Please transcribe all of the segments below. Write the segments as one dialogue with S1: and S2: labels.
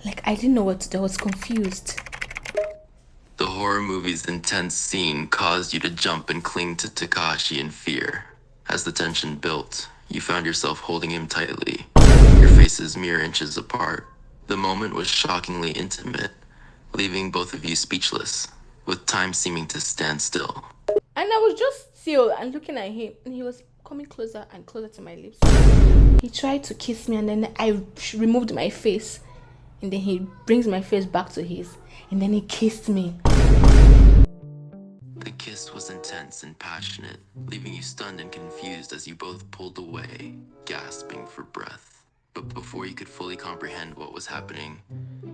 S1: Like, I didn't know what to do. I was confused.
S2: The horror movie's intense scene caused you to jump and cling to Takashi in fear. As the tension built, you found yourself holding him tightly, your faces mere inches apart. The moment was shockingly intimate, leaving both of you speechless, with time seeming to stand still.
S1: And I was just still and looking at him, and he was coming closer and closer to my lips. He tried to kiss me, and then I removed my face. And then he brings my face back to his, and then he kissed me.
S2: The kiss was intense and passionate, leaving you stunned and confused as you both pulled away, gasping for breath. But before you could fully comprehend what was happening,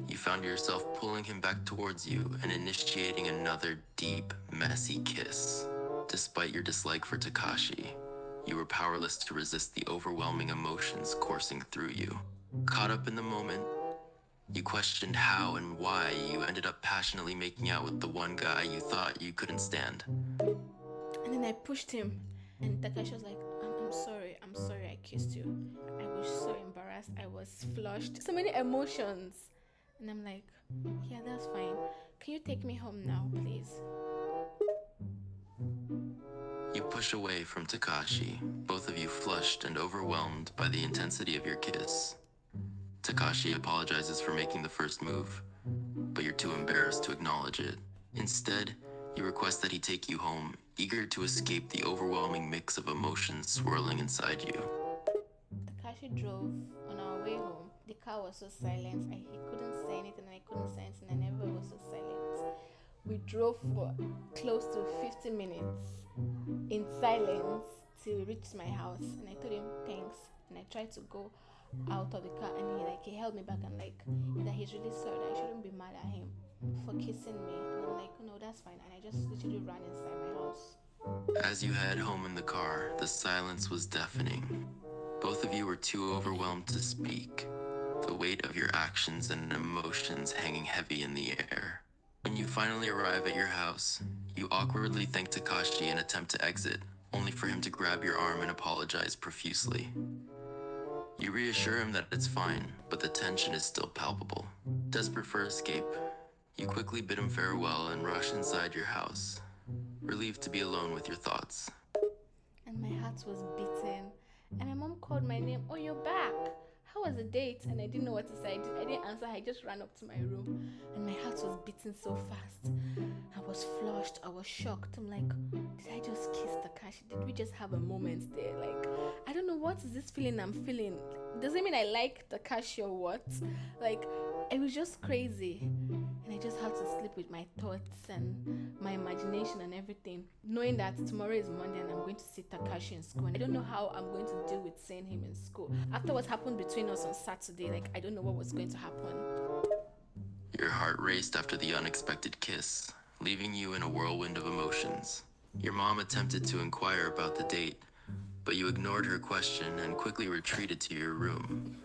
S2: you found yourself pulling him back towards you and initiating another deep, messy kiss. Despite your dislike for Takashi, you were powerless to resist the overwhelming emotions coursing through you. Caught up in the moment, you questioned how and why you ended up passionately making out with the one guy you thought you couldn't stand.
S1: And then I pushed him, and Takashi was like, I'm sorry I kissed you. I was so embarrassed. I was flushed. So many emotions. And I'm like, yeah, that's fine. Can you take me home now, please?
S2: You push away from Takashi, both of you flushed and overwhelmed by the intensity of your kiss. Takashi apologizes for making the first move, but you're too embarrassed to acknowledge it. Instead, you request that he take you home, eager to escape the overwhelming mix of emotions swirling inside you.
S1: Takashi drove on our way home. The car was so silent. He couldn't say anything, and I couldn't say anything, and everyone was so silent. We drove for close to 50 minutes in silence till we reached my house, and I told him thanks, and I tried to go out of the car, and he held me back and like that he's really sorry, that I shouldn't be mad at him for kissing me, and I'm like, no, that's fine, and I just literally ran inside my house.
S2: As you head home in the car, the silence was deafening. Both of you were too overwhelmed to speak, the weight of your actions and emotions hanging heavy in the air. When you finally arrive at your house, you awkwardly thank Takashi and attempt to exit, only for him to grab your arm and apologize profusely. You reassure him that it's fine, but the tension is still palpable. Desperate for escape, you quickly bid him farewell and rush inside your house, relieved to be alone with your thoughts.
S1: And my heart was beating. And my mom called my name. Oh, you're back. How was the date? And I didn't know what to say. I didn't answer. I just ran up to my room. And my heart was beating so fast. I was flushed. I was shocked. I'm like, did I just kiss Takashi? Did we just have a moment there? Like, I don't know, what is this feeling I'm feeling? Does it mean I like Takashi or what? Like, it was just crazy. And I just had to sleep with my thoughts and my imagination and everything, knowing that tomorrow is Monday and I'm going to see Takashi in school. And I don't know how I'm going to deal with seeing him in school. After what happened between us on Saturday, like, I don't know what was going to happen.
S2: Your heart raced after the unexpected kiss, leaving you in a whirlwind of emotions. Your mom attempted to inquire about the date, but you ignored her question and quickly retreated to your room,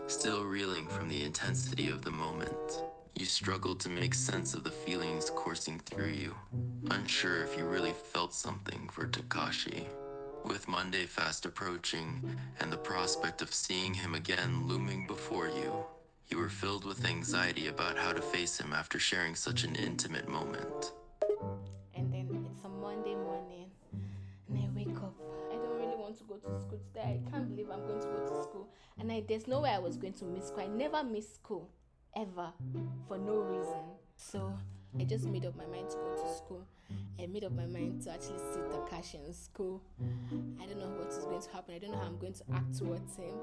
S2: still reeling from the intensity of the moment. You struggled to make sense of the feelings coursing through you, unsure if you really felt something for Takashi. With Monday fast approaching and the prospect of seeing him again looming before you, you were filled with anxiety about how to face him after sharing such an intimate moment.
S1: And then it's a Monday morning, and I wake up. I don't really want to go to school today. I can't believe I'm going to go to school. And there's no way I was going to miss school. I never miss school, ever, for no reason. So I just made up my mind to go to school. I made up my mind to actually see Takashi in school. I don't know what is going to happen. I don't know how I'm going to act towards him.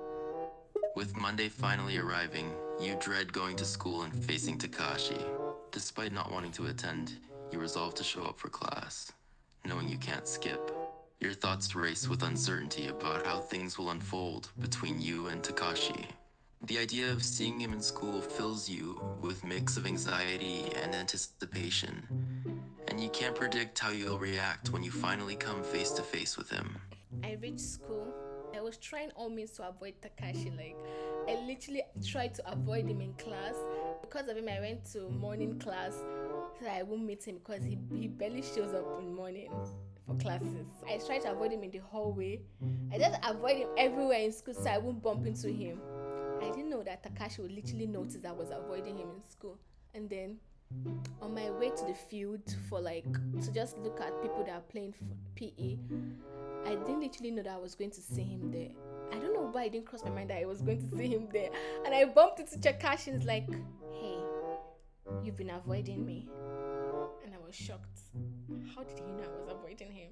S2: With Monday finally arriving, you dread going to school and facing Takashi. Despite not wanting to attend, you resolve to show up for class, knowing you can't skip. Your thoughts race with uncertainty about how things will unfold between you and Takashi. The idea of seeing him in school fills you with a mix of anxiety and anticipation, and you can't predict how you'll react when you finally come face to face with him.
S1: I reached school. I was trying all means to avoid Takashi. Like, I literally tried to avoid him in class. Because of him, I went to morning class so that I won't meet him, because he barely shows up in morning for classes. I tried to avoid him in the hallway. I just avoid him everywhere in school so I won't bump into him. I didn't know that Takashi would literally notice I was avoiding him in school. And then on my way to the field for like to just look at people that are playing PE, I didn't literally know that I was going to see him there. I don't know why it didn't cross my mind that I was going to see him there. And I bumped into Takashi and it's like, hey, you've been avoiding me. And I was shocked. How did he know I was avoiding him?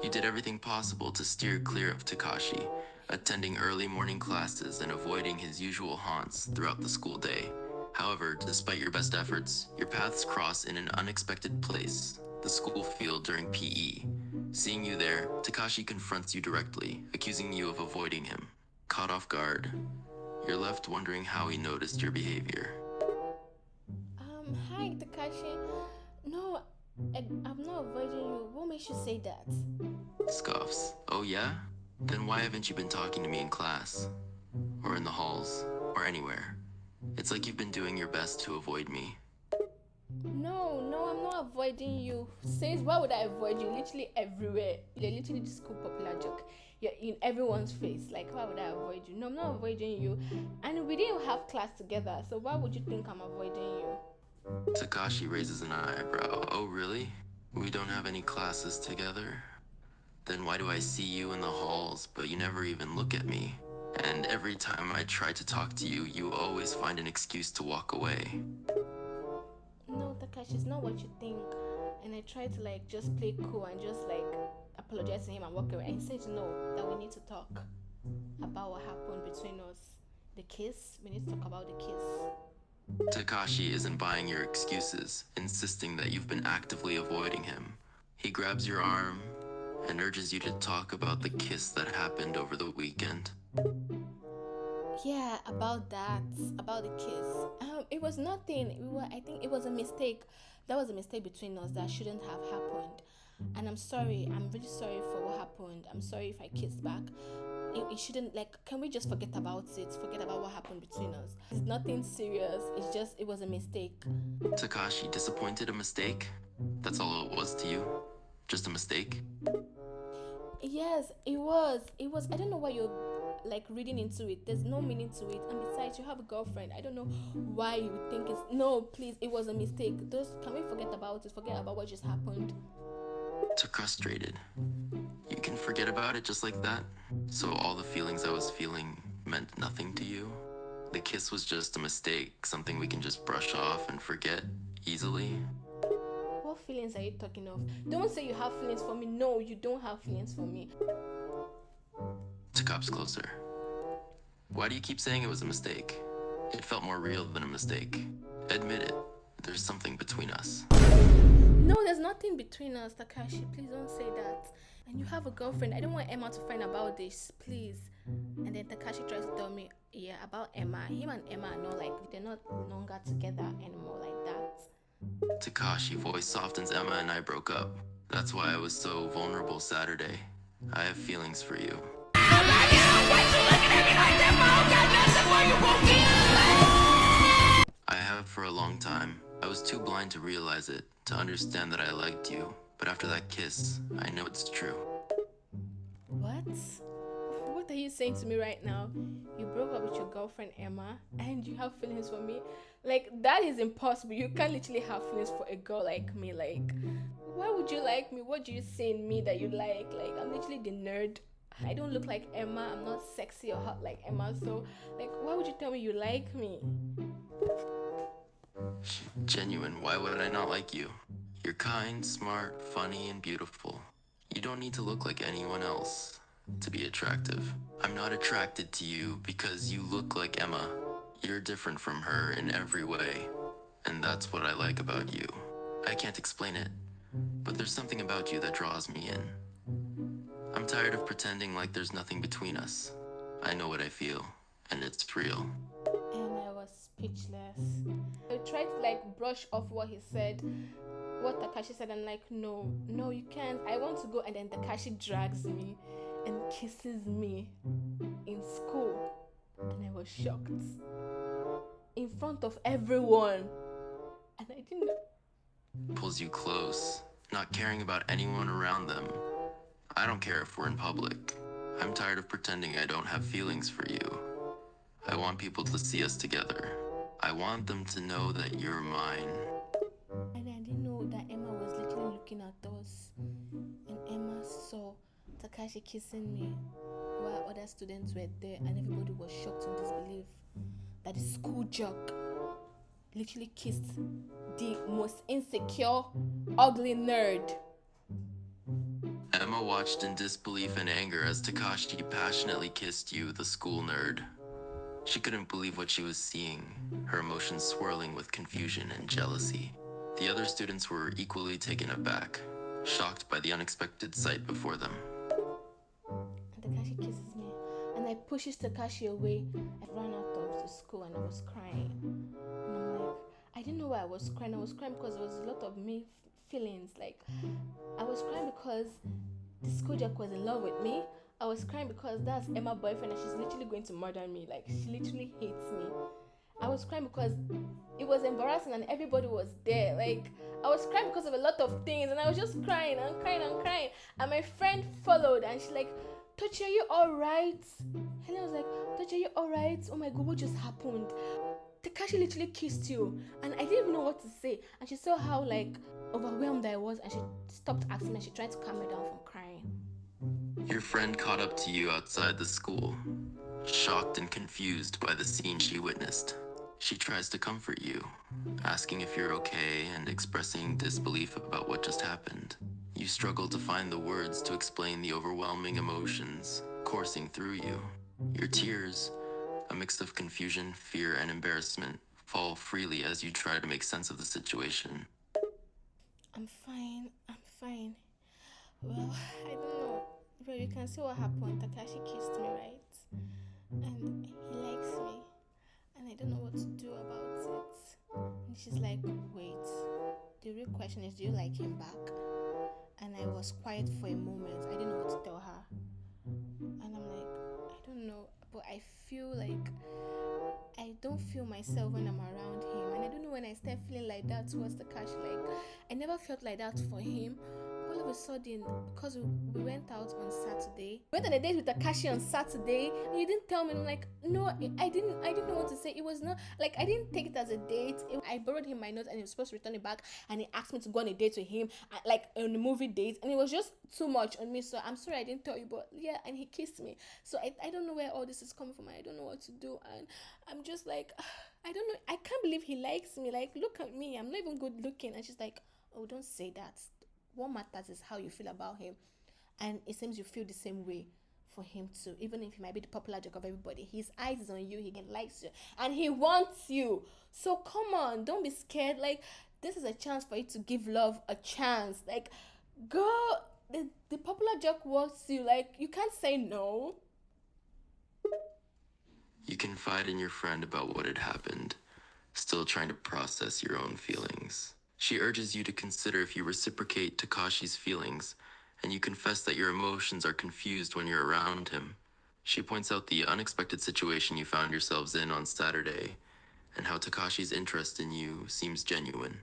S2: You did everything possible to steer clear of Takashi, attending early morning classes and avoiding his usual haunts throughout the school day. However, despite your best efforts, your paths cross in an unexpected place, the school field during PE. Seeing you there, Takashi confronts you directly, accusing you of avoiding him. Caught off guard, you're left wondering how he noticed your behavior.
S1: Hi Takashi. No, I'm not avoiding you. What makes you say that?
S2: Scoffs. Oh yeah? Then why haven't you been talking to me in class? Or in the halls? Or anywhere? It's like you've been doing your best to avoid me.
S1: No, I'm not avoiding you. Says, why would I avoid you? Literally everywhere. You're literally the school popular joke. You're in everyone's face. Like, why would I avoid you? No, I'm not avoiding you. And we didn't have class together, so why would you think I'm avoiding you?
S2: Takashi raises an eyebrow. Oh really? We don't have any classes together? Then why do I see you in the halls, but you never even look at me? And every time I try to talk to you, you always find an excuse to walk away.
S1: No, Takashi, it's not what you think. And I tried to like just play cool and just like apologize to him and walk away. And he said no, that we need to talk about what happened between us. The kiss, we need to talk about the kiss.
S2: Takashi isn't buying your excuses, insisting that you've been actively avoiding him. He grabs your arm and urges you to talk about the kiss that happened over the weekend.
S1: Yeah, about the kiss. It was nothing. I think it was a mistake. That was a mistake between us that shouldn't have happened. And I'm sorry. I'm really sorry for what happened. I'm sorry if I kissed back. It shouldn't, like, can we just forget about it? Forget about what happened between us. It's nothing serious. It was a mistake.
S2: Takashi, disappointed a mistake? That's all it was to you? Just a mistake?
S1: Yes, it was. I don't know why you're like reading into it. There's no meaning to it. And besides, you have a girlfriend. I don't know why you think it's no, please, it was a mistake. Can we forget about it? Forget about what just happened.
S2: Too frustrated. You can forget about it just like that? So all the feelings I was feeling meant nothing to you? The kiss was just a mistake, something we can just brush off and forget easily?
S1: What feelings are you talking of? Don't say you have feelings for me. No, you don't have feelings for me.
S2: Takop's closer. Why do you keep saying it was a mistake? It felt more real than a mistake. Admit it. There's something between us.
S1: No, there's nothing between us, Takashi. Please don't say that. And you have a girlfriend. I don't want Emma to find about this, please. And then Takashi tries to tell me, yeah, about Emma. Him and Emma are not like, they're not longer together anymore like that.
S2: Takashi voice softens. Emma and I broke up. That's why I was so vulnerable Saturday. I have feelings for you. I have for a long time. I was too blind to realize it, to understand that I liked you. But after that kiss, I know it's true.
S1: What? What are you saying to me right now? You broke up with your girlfriend Emma and you have feelings for me? Like, that is impossible. You can't literally have feelings for a girl like me. Like, why would you like me? What do you see in me that you like? Like, I'm literally the nerd. I don't look like Emma. I'm not sexy or hot like Emma. So, like, why would you tell me you like me?
S2: Genuine, why would I not like you? You're kind, smart, funny, and beautiful. You don't need to look like anyone else to be attractive. I'm not attracted to you because you look like Emma. You're different from her in every way. And that's what I like about you. I can't explain it, but there's something about you that draws me in. I'm tired of pretending like there's nothing between us. I know what I feel, and it's real.
S1: And I was speechless. I tried to like brush off what he said, what Takashi said, and like, no, you can't. I want to go. And then Takashi drags me and kisses me in school. And I was shocked. In front of everyone. And I didn't know.
S2: Pulls you close, not caring about anyone around them. I don't care if we're in public. I'm tired of pretending I don't have feelings for you. I want people to see us together. I want them to know that you're mine.
S1: And I didn't know that Emma was literally looking at us. And Emma saw Takashi kissing me while other students were there, and everybody was shocked in disbelief that the school jock literally kissed the most insecure, ugly nerd.
S2: Emma watched in disbelief and anger as Takashi passionately kissed you, the school nerd. She couldn't believe what she was seeing, her emotions swirling with confusion and jealousy. The other students were equally taken aback, shocked by the unexpected sight before them.
S1: And Takashi kisses me, and I pushes Takashi away. I ran out of the school and I was crying. And I'm like, I didn't know why I was crying. I was crying because there was a lot of me feelings. Like, I was crying because the school jock was in love with me. I was crying because that's Emma's boyfriend and she's literally going to murder me. Like, she literally hates me. I was crying because it was embarrassing and everybody was there. Like, I was crying because of a lot of things and I was just crying and crying and crying. And my friend followed and she's like, Tochi, are you alright? Helen was like, Tochi, are you alright? Oh my god, what just happened? Takashi literally kissed you and I didn't even know what to say. And she saw how like overwhelmed I was and she stopped asking me and she tried to calm me down from crying.
S2: Your friend caught up to you outside the school, shocked and confused by the scene she witnessed. She tries to comfort you, asking if you're okay and expressing disbelief about what just happened. You struggle to find the words to explain the overwhelming emotions coursing through you. Your tears, a mix of confusion, fear, and embarrassment, fall freely as you try to make sense of the situation.
S1: I'm fine. Well, I don't know. Well, you can see what happened. Takashi kissed me, right? And he likes me. And I don't know what to do about it. And she's like, wait. The real question is, do you like him back? And I was quiet for a moment. I didn't know what to tell her. And I'm like, I don't know. But I feel like I don't feel myself when I'm around him. And I don't know when I start feeling like that towards Takashi. Like, I never felt like that for him. All of a sudden, because we went out on Saturday, we went on a date with Takashi on Saturday, and you didn't tell me. And I'm like, no, I didn't know what to say. It was not like I didn't take it as a date. I borrowed him my notes, and he was supposed to return it back, and he asked me to go on a date with him, like on a movie date, and it was just too much on me. So I'm sorry I didn't tell you, but yeah, and he kissed me. So I don't know where all this is coming from. I don't know what to do, and I'm just like, I don't know. I can't believe he likes me. Like, look at me. I'm not even good looking. And she's like, oh, don't say that. What matters is how you feel about him. And it seems you feel the same way for him too. Even if he might be the popular joke of everybody, his eyes is on you. He likes you. And he wants you. So come on. Don't be scared. Like, this is a chance for you to give love a chance. Like, girl, the popular joke wants you. Like, you can't say no.
S2: You confide in your friend about what had happened, still trying to process your own feelings. She urges you to consider if you reciprocate Takashi's feelings, and you confess that your emotions are confused when you're around him. She points out the unexpected situation you found yourselves in on Saturday, and how Takashi's interest in you seems genuine.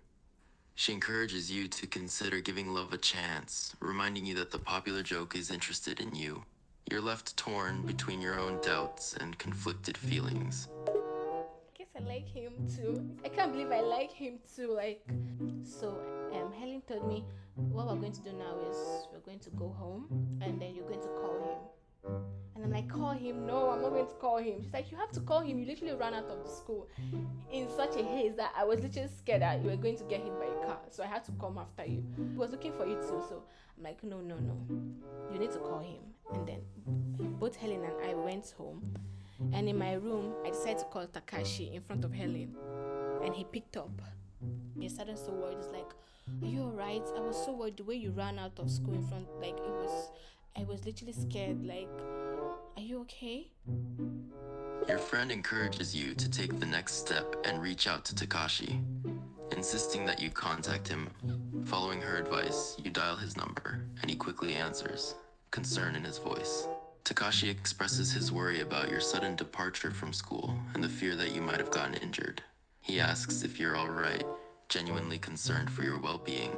S2: She encourages you to consider giving love a chance, reminding you that the popular joke is interested in you. You're left torn between your own doubts and conflicted feelings.
S1: I guess I like him too. I can't believe I like him too. Like, so Helen told me what we're going to do now is we're going to go home and then you're going to call him. And I'm like, call him? No, I'm not going to call him. She's like, you have to call him. You literally ran out of the school in such a haze that I was literally scared that you were going to get hit by a car. So I had to come after you. He was looking for you too. So I'm like, no. You need to call him. And then both Helen and I went home. And in my room, I decided to call Takashi in front of Helen. And he picked up. He started so worried. He's like, are you alright? I was so worried the way you ran out of school in front. Like, I was literally scared. Like, are you okay?
S2: Your friend encourages you to take the next step and reach out to Takashi, insisting that you contact him. Following her advice, you dial his number, and he quickly answers, concern in his voice. Takashi expresses his worry about your sudden departure from school and the fear that you might have gotten injured. He asks if you're all right, genuinely concerned for your well-being.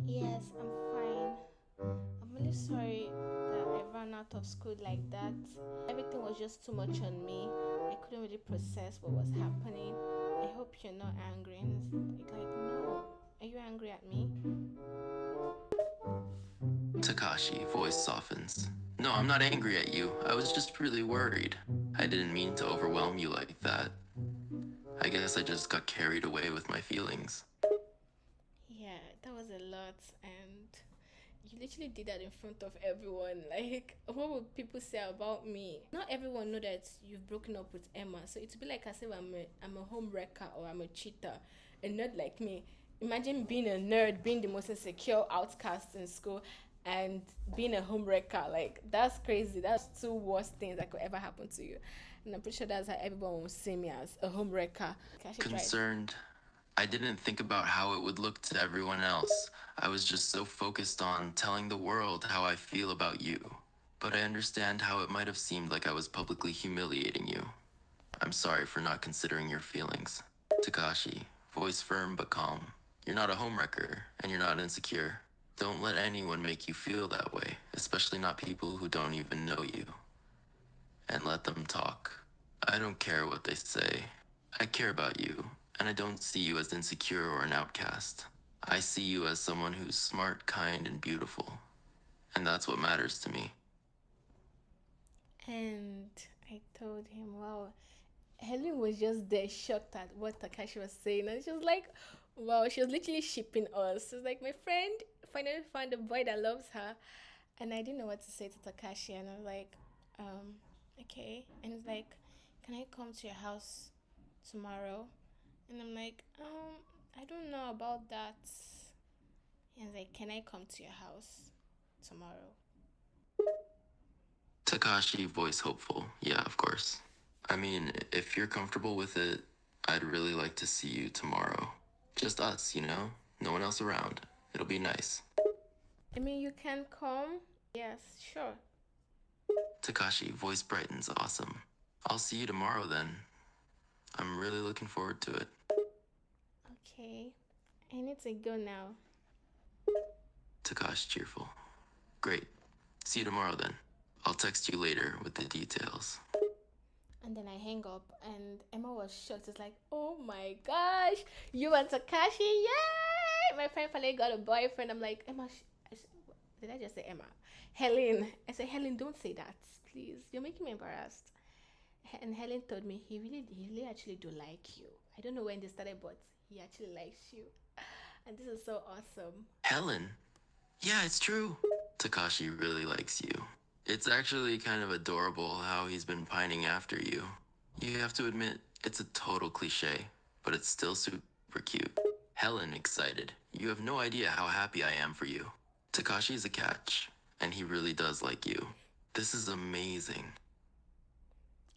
S1: Yes, I'm fine. I'm really sorry that I ran out of school like that. Everything was just too much on me. I couldn't really process what was happening. I hope you're not angry. And it's like, no. Are you angry at me?
S2: Takashi, voice softens. No, I'm not angry at you. I was just really worried. I didn't mean to overwhelm you like that. I guess I just got carried away with my feelings.
S1: Yeah, that was a lot. And you literally did that in front of everyone. Like, what would people say about me? Not everyone know that you've broken up with Emma. So it would be like as if I'm a home wrecker or I'm a cheater. And not like me. Imagine being a nerd, being the most insecure outcast in school, and being a home wrecker. Like, that's crazy. That's two worst things that could ever happen to you. And I'm pretty sure that's how everyone will see me, as a home wrecker.
S2: Concerned, I didn't think about how it would look to everyone else. I was just so focused on telling the world how I feel about you. But I understand how it might have seemed like I was publicly humiliating you. I'm sorry for not considering your feelings. Takashi, voice firm but calm. You're not a homewrecker, and you're not insecure. Don't let anyone make you feel that way, especially not people who don't even know you. And let them talk. I don't care what they say. I care about you, and I don't see you as insecure or an outcast. I see you as someone who's smart, kind, and beautiful. And that's what matters to me.
S1: And I told him, wow, Helen was just there shocked at what Takashi was saying. And she was like, wow, she was literally shipping us. She was like, my friend finally found a boy that loves her. And I didn't know what to say to Takashi. And I was like, okay. And he's like, can I come to your house tomorrow? And I'm like, I don't know about that. And he's like, can I come to your house tomorrow?
S2: Takashi, voice hopeful. Yeah, of course. I mean, if you're comfortable with it, I'd really like to see you tomorrow. Just us, you know? No one else around. It'll be nice.
S1: I mean, you can come. Yes, sure.
S2: Takashi, voice brightens. Awesome. I'll see you tomorrow then. I'm really looking forward to it.
S1: Okay. I need to go now.
S2: Takashi, cheerful. Great. See you tomorrow then. I'll text you later with the details.
S1: And then I hang up, and Emma was shocked. It's like, oh my gosh, you and Takashi, yay! My friend finally got a boyfriend. I'm like, Emma, did I just say Emma? Helen. I said, Helen, don't say that, please. You're making me embarrassed. And Helen told me he really actually do like you. I don't know when they started, but he actually likes you. And this is so awesome.
S2: Helen? Yeah, it's true. Takashi really likes you. It's actually kind of adorable how he's been pining after you. You have to admit, it's a total cliche, but it's still super cute. Helen excited. You have no idea how happy I am for you. Takashi's a catch, and he really does like you. This is amazing.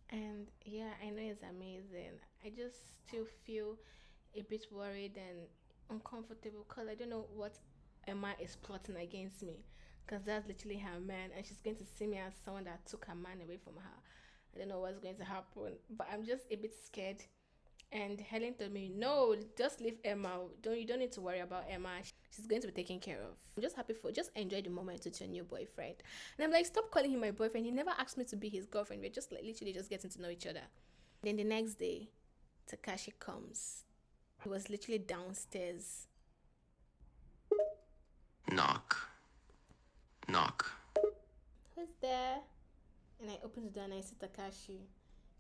S1: And yeah, I know it's amazing. I just still feel a bit worried and uncomfortable because I don't know what Emma is plotting against me. Because that's literally her man, and she's going to see me as someone that took her man away from her. I don't know what's going to happen, but I'm just a bit scared. And Helen told me, no, just leave Emma. You don't need to worry about Emma. She's going to be taken care of. I'm just happy just enjoy the moment with your new boyfriend. And I'm like, stop calling him my boyfriend. He never asked me to be his girlfriend. We're just like literally just getting to know each other. Then the next day, Takashi comes. He was literally downstairs.
S2: Knock. Knock.
S1: Who's there? And I opened the door and I see Takashi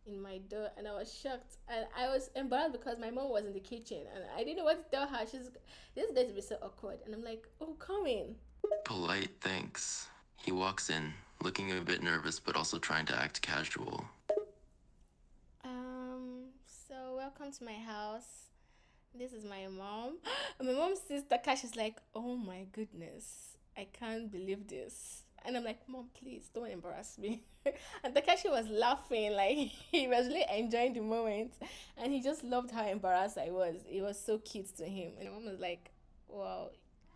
S1: in my door, and I was shocked, and I was embarrassed because my mom was in the kitchen and I didn't know what to tell her. This is going to be so awkward, and I'm like, oh, come in.
S2: Polite thanks. He walks in, looking a bit nervous but also trying to act casual.
S1: So welcome to my house. This is my mom. My mom sees Takashi. She's like, oh my goodness, I can't believe this. And I'm like, Mom, please don't embarrass me. And Takashi was laughing, like he was really enjoying the moment, and he just loved how embarrassed I was. It was so cute to him. And Mom was like, wow,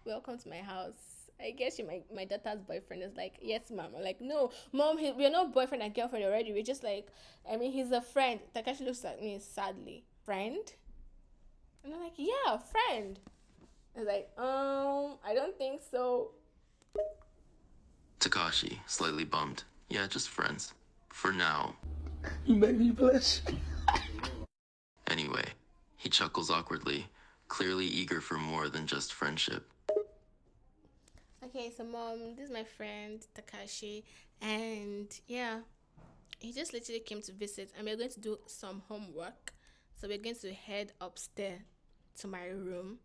S1: welcome to my house. I guess you're my daughter's boyfriend. Is like, yes, Mom. I'm like, no, Mom, we're not boyfriend and girlfriend already. We're just like, I mean, he's a friend. Takashi looks at me sadly. Friend? And I'm like, yeah, friend. I was like, I don't think so.
S2: Takashi, slightly bummed. Yeah, just friends. For now.
S3: You made me blush.
S2: Anyway, he chuckles awkwardly, clearly eager for more than just friendship.
S1: Okay, so mom, this is my friend Takashi, and yeah, he just literally came to visit, and we're going to do some homework. So we're going to head upstairs to my room.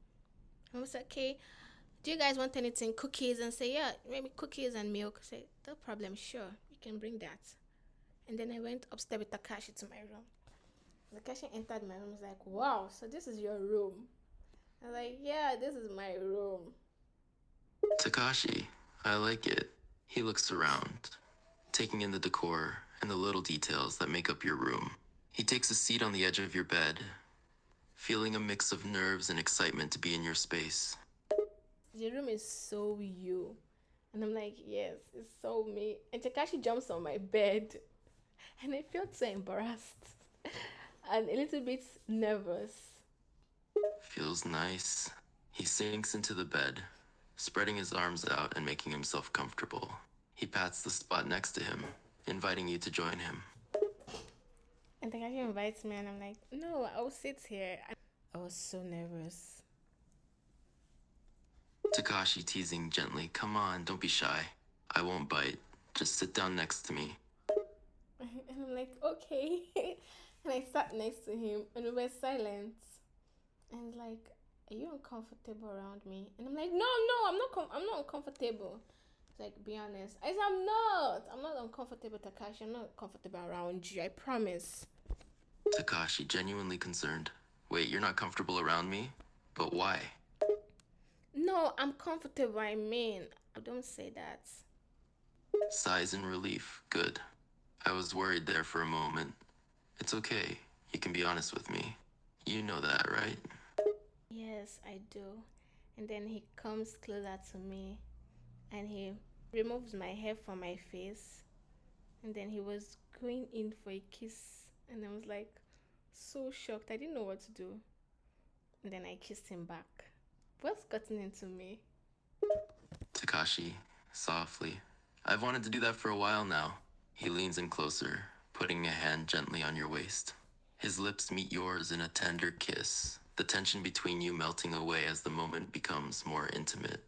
S1: I was like, okay, do you guys want anything? Cookies? And say, yeah, maybe cookies and milk. Say, no problem, sure, you can bring that. And then I went upstairs with Takashi to my room. Takashi entered my room. I was like, wow, so this is your room? I was like, yeah, this is my room.
S2: Takashi, I like it. He looks around, taking in the decor and the little details that make up your room. He takes a seat on the edge of your bed, feeling a mix of nerves and excitement to be in your space.
S1: The room is so you. And I'm like, yes, it's so me. And Takashi jumps on my bed. And I felt so embarrassed and a little bit nervous.
S2: Feels nice. He sinks into the bed, spreading his arms out and making himself comfortable. He pats the spot next to him, inviting you to join him.
S1: And Takashi invites me, and I'm like, no, I'll sit here. I was so nervous.
S2: Takashi teasing gently, come on, don't be shy. I won't bite. Just sit down next to me.
S1: And I'm like, okay. And I sat next to him, and we were silent. And like, are you uncomfortable around me? And I'm like, no, I'm not uncomfortable. It's like, be honest. I said, I'm not uncomfortable, Takashi. I'm not comfortable around you. I promise.
S2: Takashi genuinely concerned. Wait, you're not comfortable around me? But why?
S1: No, I'm comfortable. I mean, I don't say that.
S2: Sighs in relief. Good. I was worried there for a moment. It's okay. You can be honest with me. You know that, right?
S1: Yes, I do. And then he comes closer to me and he removes my hair from my face. And then he was going in for a kiss. And I was like, so shocked. I didn't know what to do. And then I kissed him back. What's gotten into me?
S2: Takashi, softly. I've wanted to do that for a while now. He leans in closer, putting a hand gently on your waist. His lips meet yours in a tender kiss, the tension between you melting away as the moment becomes more intimate.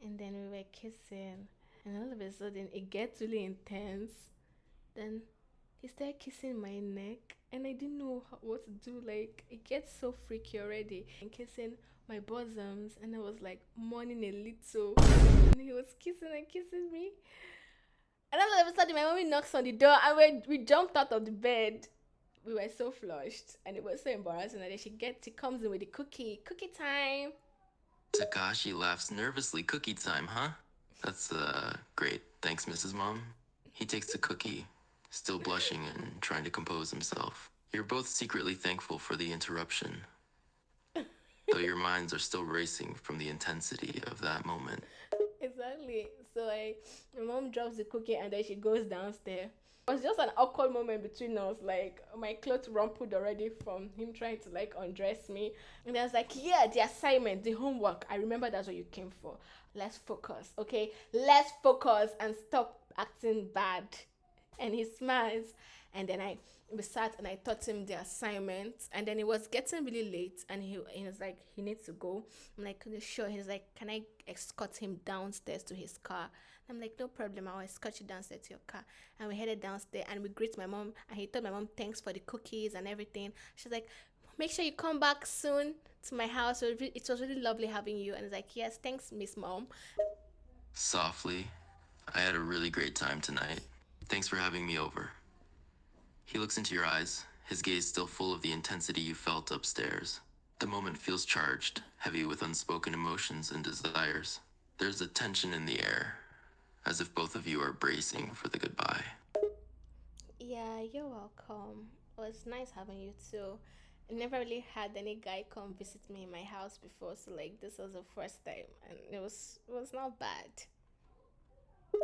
S1: And then we were kissing. And all of a sudden, it gets really intense. Then he started kissing my neck. And I didn't know what to do. Like, it gets so freaky already. And kissing my bosoms. And I was like mourning a little. And he was kissing and kissing me. And then all of a sudden, my mommy knocks on the door. And we jumped out of the bed. We were so flushed. And it was so embarrassing. And then she comes in with the cookie time.
S2: Takashi laughs nervously. Cookie time, huh? That's, great. Thanks, Mrs. Mom. He takes the cookie, still blushing and trying to compose himself. You're both secretly thankful for the interruption, though your minds are still racing from the intensity of that moment.
S1: Exactly. So my mom drops the cookie and then she goes downstairs. It was just an awkward moment between us. Like my clothes rumpled already from him trying to like undress me. And I was like, yeah, the assignment, the homework. I remember that's what you came for. Let's focus, okay? Let's focus and stop acting bad. And he smiles. And then we sat and I taught him the assignment. And then it was getting really late and he was like, he needs to go. I'm like, sure. He's like, can I escort him downstairs to his car? I'm like, no problem. I'll escort you downstairs to your car. And we headed downstairs and we greet my mom. And he told my mom thanks for the cookies and everything. She's like, make sure you come back soon to my house. It was really lovely having you. And he's like, yes, thanks, Miss Mom.
S2: Softly, I had a really great time tonight. Thanks for having me over. He looks into your eyes, his gaze still full of the intensity you felt upstairs. The moment feels charged, heavy with unspoken emotions and desires. There's a tension in the air, as if both of you are bracing for the goodbye.
S1: Yeah, you're welcome. It was nice having you too. I never really had any guy come visit me in my house before, so like this was the first time, and it was not bad.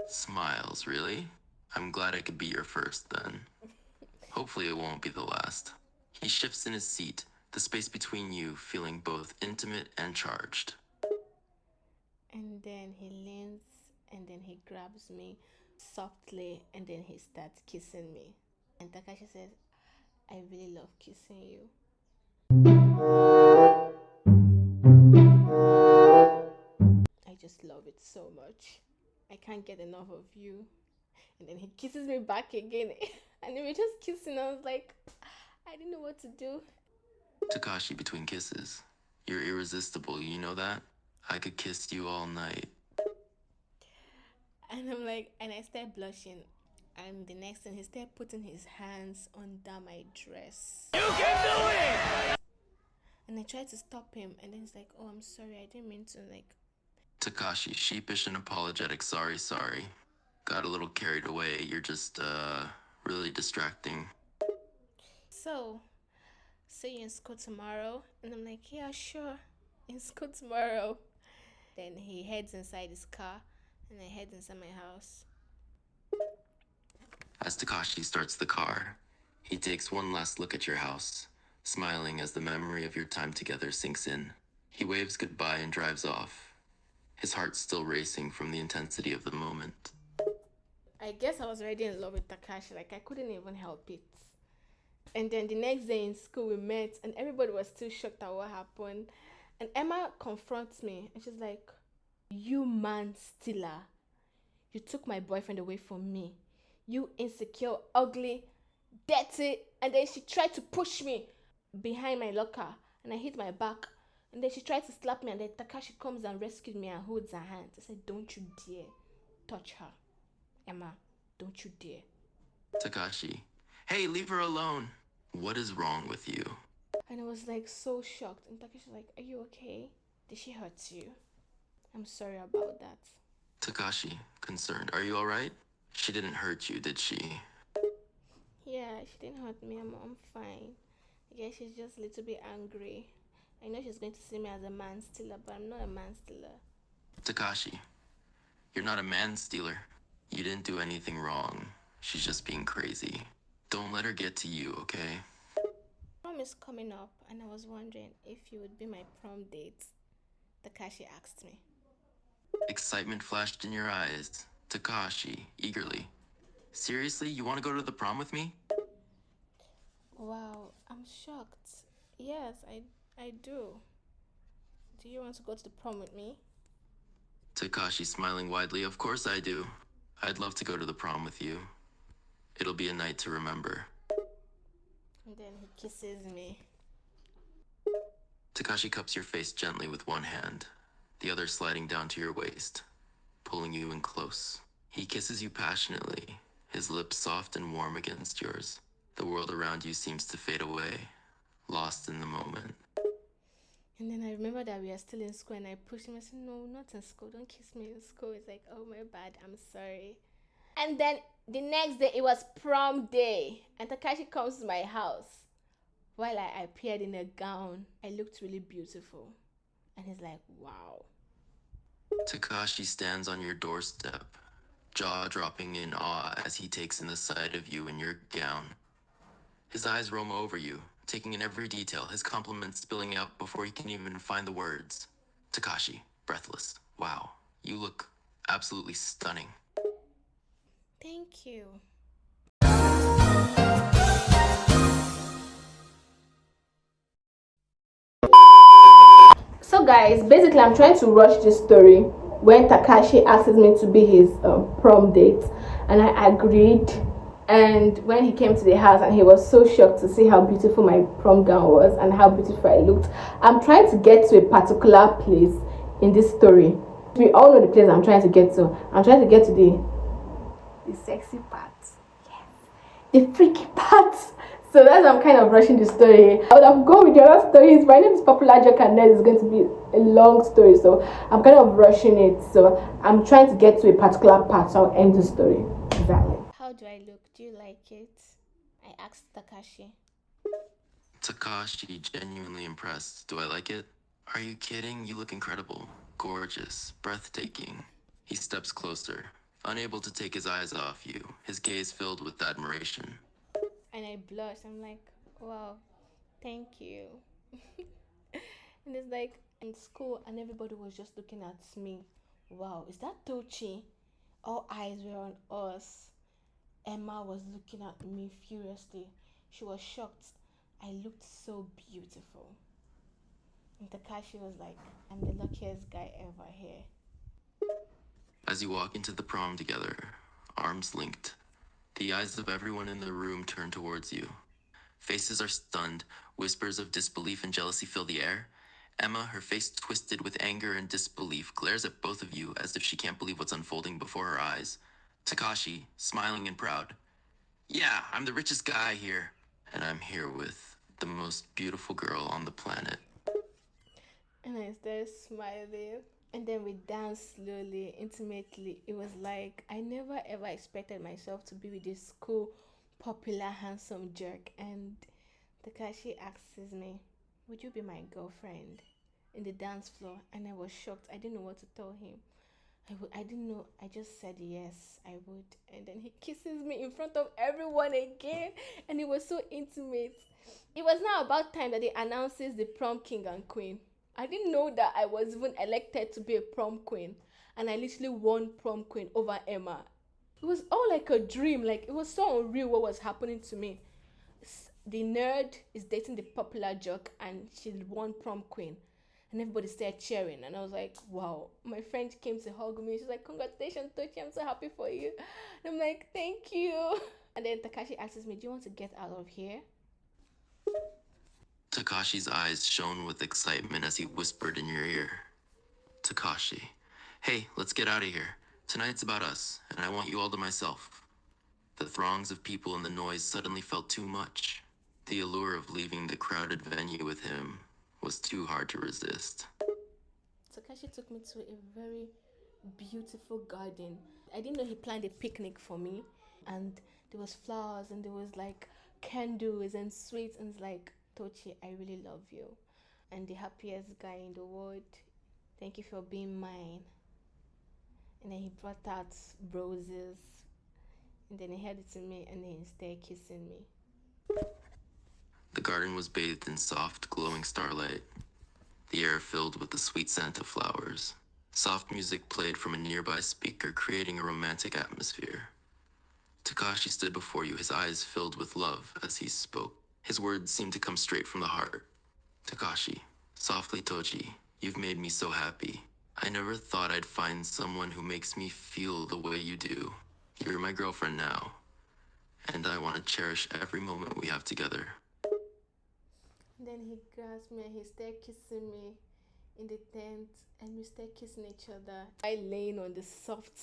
S2: Smiles, really? I'm glad I could be your first then. Hopefully it won't be the last. He shifts in his seat, the space between you feeling both intimate and charged.
S1: And then he leans, and then he grabs me softly, and then he starts kissing me. And Takashi says, I really love kissing you. I just love it so much. I can't get enough of you. And then he kisses me back again. And then we're just kissing. I was like, I didn't know what to do.
S2: Takashi between kisses. You're irresistible, you know that? I could kiss you all night.
S1: And I'm like, and I start blushing. And the next thing, he started putting his hands under my dress. You can do it! And I tried to stop him. And then he's like, oh, I'm sorry. I didn't mean to, like.
S2: Takashi, sheepish and apologetic, sorry. Got a little carried away. You're just, really distracting.
S1: So, see you in school tomorrow? And I'm like, yeah, sure. In school tomorrow. Then he heads inside his car. And I head inside my house.
S2: As Takashi starts the car, he takes one last look at your house, smiling as the memory of your time together sinks in. He waves goodbye and drives off, his heart still racing from the intensity of the moment.
S1: I guess I was already in love with Takashi. Like, I couldn't even help it. And then the next day in school, we met, and everybody was still shocked at what happened. And Emma confronts me, and she's like, you man stealer. You took my boyfriend away from me. You insecure, ugly, dirty. And then she tried to push me behind my locker, and I hit my back. And then she tried to slap me, and then Takashi comes and rescued me and holds her hand. I said, don't you dare touch her. Emma, don't you dare.
S2: Takashi, hey, leave her alone. What is wrong with you?
S1: And I was like so shocked. And Takashi's like, are you okay? Did she hurt you? I'm sorry about that.
S2: Takashi, concerned, are you alright? She didn't hurt you, did she?
S1: Yeah, she didn't hurt me. I'm fine. I guess she's just a little bit angry. I know she's going to see me as a man stealer, but I'm not a man stealer.
S2: Takashi, you're not a man stealer. You didn't do anything wrong. She's just being crazy. Don't let her get to you, okay?
S1: Prom is coming up, and I was wondering if you would be my prom date. Takashi asked me.
S2: Excitement flashed in your eyes. Takashi, eagerly. Seriously, you want to go to the prom with me?
S1: Wow, I'm shocked. Yes, I do. Do you want to go to the prom with me?
S2: Takashi smiling widely. Of course I do. I'd love to go to the prom with you. It'll be a night to remember.
S1: And then he kisses me.
S2: Takashi cups your face gently with one hand, the other sliding down to your waist, pulling you in close. He kisses you passionately, his lips soft and warm against yours. The world around you seems to fade away, lost in the moment.
S1: And then I remember that we are still in school, and I pushed him. I said, no, not in school. Don't kiss me in school. He's like, oh, my bad. I'm sorry. And then the next day, it was prom day. And Takashi comes to my house. While I appeared in a gown, I looked really beautiful. And he's like, wow.
S2: Takashi stands on your doorstep, jaw dropping in awe as he takes in the sight of you in your gown. His eyes roam over you, taking in every detail, his compliments spilling out before he can even find the words. Takashi, breathless. Wow, you look absolutely stunning.
S1: Thank you. So guys, basically I'm trying to rush this story when Takashi asks me to be his prom date, and I agreed. And when he came to the house, and he was so shocked to see how beautiful my prom gown was and how beautiful I looked. I'm trying to get to a particular place in this story. We all know the place I'm trying to get to. I'm trying to get to the sexy part. Yes. The freaky part. So that's why I'm kind of rushing the story. I would have gone with the other stories. My name is Popular Jock, and it's going to be a long story. So I'm kind of rushing it. So I'm trying to get to a particular part. So I'll end the story. Exactly. How do I look? Do you like it? I asked Takashi.
S2: Takashi, genuinely impressed. Do I like it? Are you kidding? You look incredible. Gorgeous. Breathtaking. He steps closer, unable to take his eyes off you, his gaze filled with admiration.
S1: And I blushed. I'm like, wow, thank you. And it's like in school, and everybody was just looking at me. Wow, is that Tochi? All eyes were on us. Emma was looking at me furiously. She was shocked. I looked so beautiful. And Takashi was like, I'm the luckiest guy ever here.
S2: As you walk into the prom together, arms linked, the eyes of everyone in the room turn towards you. Faces are stunned, whispers of disbelief and jealousy fill the air. Emma, her face twisted with anger and disbelief, glares at both of you as if she can't believe what's unfolding before her eyes. Takashi, smiling and proud. Yeah, I'm the richest guy here. And I'm here with the most beautiful girl on the planet.
S1: And I started smiling. And then we danced slowly, intimately. It was like I never ever expected myself to be with this cool, popular, handsome jerk. And Takashi asks me, would you be my girlfriend? In the dance floor. And I was shocked. I didn't know what to tell him. I didn't know. I just said yes, I would. And then he kisses me in front of everyone again. And it was so intimate. It was now about time that he announces the prom king and queen. I didn't know that I was even elected to be a prom queen. And I literally won prom queen over Emma. It was all like a dream. Like, it was so unreal what was happening to me. The nerd is dating the popular jock and she won prom queen. And everybody started cheering. And I was like, wow. My friend came to hug me. She's like, congratulations, Tochi. I'm so happy for you. And I'm like, thank you. And then Takashi asks me, do you want to get out of here?
S2: Takashi's eyes shone with excitement as he whispered in your ear. Takashi, hey, let's get out of here. Tonight's about us, and I want you all to myself. The throngs of people and the noise suddenly felt too much. The allure of leaving the crowded venue with him was too hard to resist.
S1: Takashi took me to a very beautiful garden. I didn't know he planned a picnic for me. And there was flowers and there was like candles and sweets. And it's like, Tochi, I really love you. And the happiest guy in the world. Thank you for being mine. And then he brought out roses. And then he handed it to me and then he started kissing me.
S2: The garden was bathed in soft, glowing starlight, the air filled with the sweet scent of flowers. Soft music played from a nearby speaker, creating a romantic atmosphere. Takashi stood before you, his eyes filled with love as he spoke. His words seemed to come straight from the heart. Takashi, softly Toji, you've made me so happy. I never thought I'd find someone who makes me feel the way you do. You're my girlfriend now, and I want to cherish every moment we have together.
S1: Then he grasped me and he started kissing me in the tent and we started kissing each other. I laying on the soft,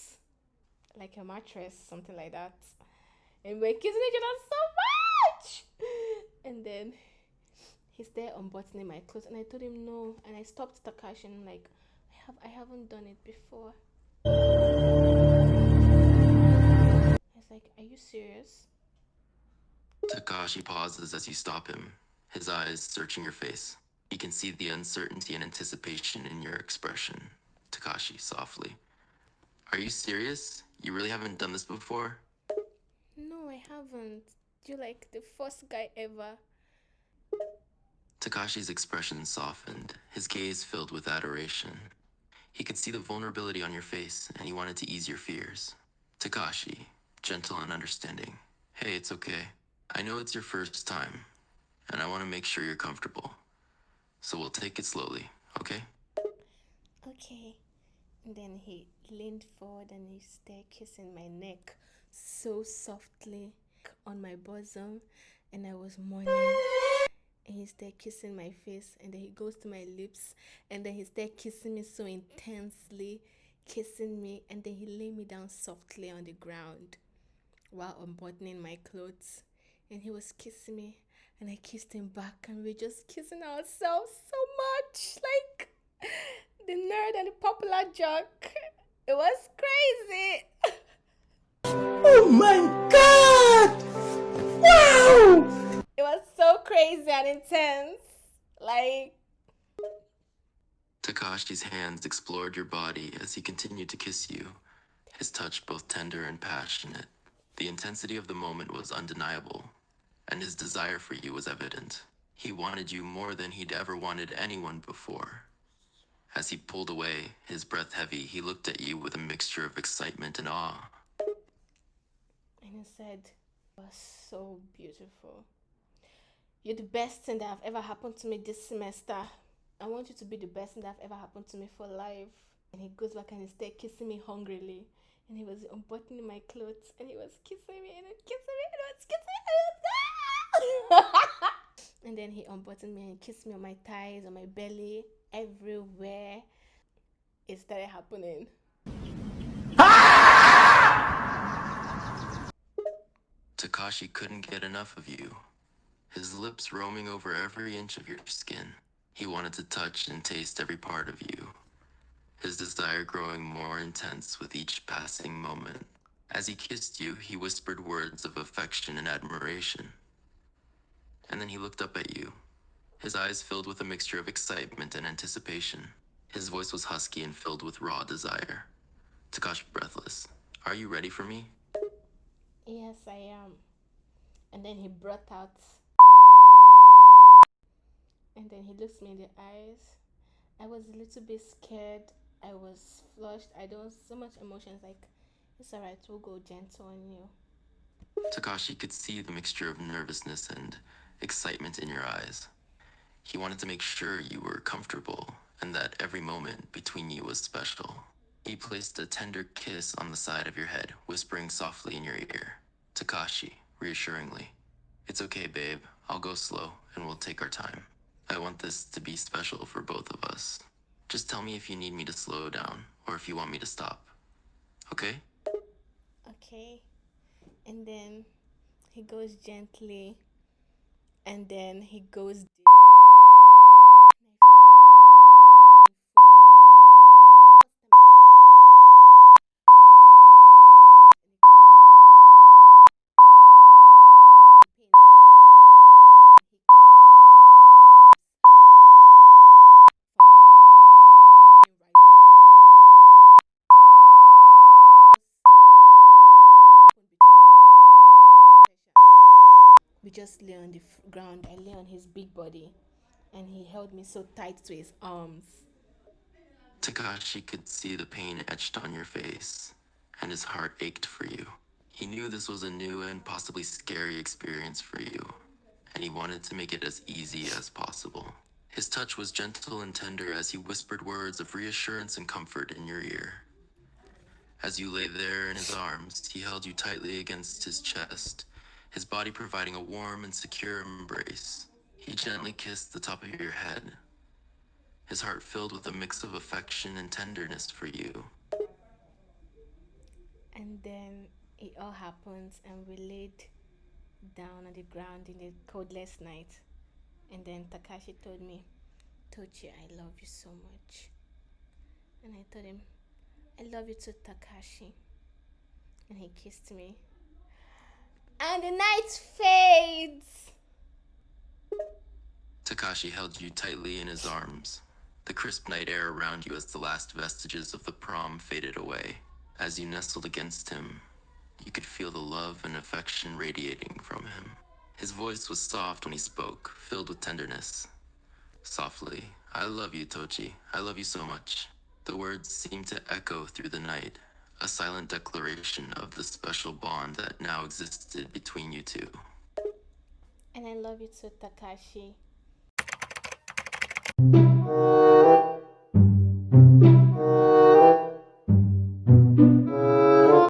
S1: like a mattress, something like that. And we're kissing each other so much. And then he started unbuttoning my clothes and I told him no. And I stopped Takashi and I'm like, I haven't done it before. I was like, are you serious?
S2: Takashi pauses as you stop him, his eyes searching your face. He can see the uncertainty and anticipation in your expression. Takashi, softly. Are you serious? You really haven't done this before?
S1: No, I haven't. You're like the first guy ever.
S2: Takashi's expression softened, his gaze filled with adoration. He could see the vulnerability on your face, and he wanted to ease your fears. Takashi, gentle and understanding. Hey, it's okay. I know it's your first time, and I want to make sure you're comfortable. So we'll take it slowly, okay?
S1: Okay. And then he leaned forward and he started kissing my neck so softly on my bosom, and I was mourning. And he started kissing my face, and then he goes to my lips, and then he started kissing me so intensely, kissing me, and then he laid me down softly on the ground while unbuttoning my clothes. And he was kissing me, and I kissed him back, and we were just kissing ourselves so much, like the nerd and the popular jock. It was crazy.
S3: Oh my God! Wow!
S1: It was so crazy and intense. Like,
S2: Takashi's hands explored your body as he continued to kiss you, his touch both tender and passionate. The intensity of the moment was undeniable, and his desire for you was evident. He wanted you more than he'd ever wanted anyone before. As he pulled away, his breath heavy, he looked at you with a mixture of excitement and awe.
S1: And he said, "You are so beautiful. You're the best thing that have ever happened to me this semester. I want you to be the best thing that have ever happened to me for life." And he goes back and he started kissing me hungrily. And he was unbuttoning my clothes and he was kissing me and kissing me and was kissing me. And then he unbuttoned me and kissed me on my thighs, on my belly, everywhere. It started happening.
S2: Takashi couldn't get enough of you, his lips roaming over every inch of your skin. He wanted to touch and taste every part of you, his desire growing more intense with each passing moment. As he kissed you, he whispered words of affection and admiration. And then he looked up at you, his eyes filled with a mixture of excitement and anticipation. His voice was husky and filled with raw desire. Takashi breathless. "Are you ready for me?"
S1: Yes, I am. And then he brought out. And then he looks me in the eyes. I was a little bit scared. I was flushed. I don't so much emotions. Like, it's alright, we'll go gentle on you.
S2: Takashi could see the mixture of nervousness and excitement in your eyes. He wanted to make sure you were comfortable and that every moment between you was special. He placed a tender kiss on the side of your head, whispering softly in your ear. Takashi, reassuringly. "It's okay, babe. I'll go slow and we'll take our time. I want this to be special for both of us. Just tell me if you need me to slow down or if you want me to stop. Okay?"
S1: Okay. And then he goes gently. And then he goes deep. We just lay on the ground. I lay on his big body, and he held me so tight to his arms.
S2: Takashi could see the pain etched on your face, and his heart ached for you. He knew this was a new and possibly scary experience for you, and he wanted to make it as easy as possible. His touch was gentle and tender as he whispered words of reassurance and comfort in your ear. As you lay there in his arms, he held you tightly against his chest, his body providing a warm and secure embrace. He gently kissed the top of your head, his heart filled with a mix of affection and tenderness for you.
S1: And then it all happens, and we laid down on the ground in the coldless night. And then Takashi told me, "Tochi, I love you so much." And I told him, "I love you too, Takashi." And he kissed me. And the night fades.
S2: Takashi held you tightly in his arms, the crisp night air around you as the last vestiges of the prom faded away. As you nestled against him, you could feel the love and affection radiating from him. His voice was soft when he spoke, filled with tenderness. Softly, "I love you, Tochi. I love you so much." The words seemed to echo through the night, a silent declaration of the special bond that now existed between you two.
S1: And I love you too, Takashi.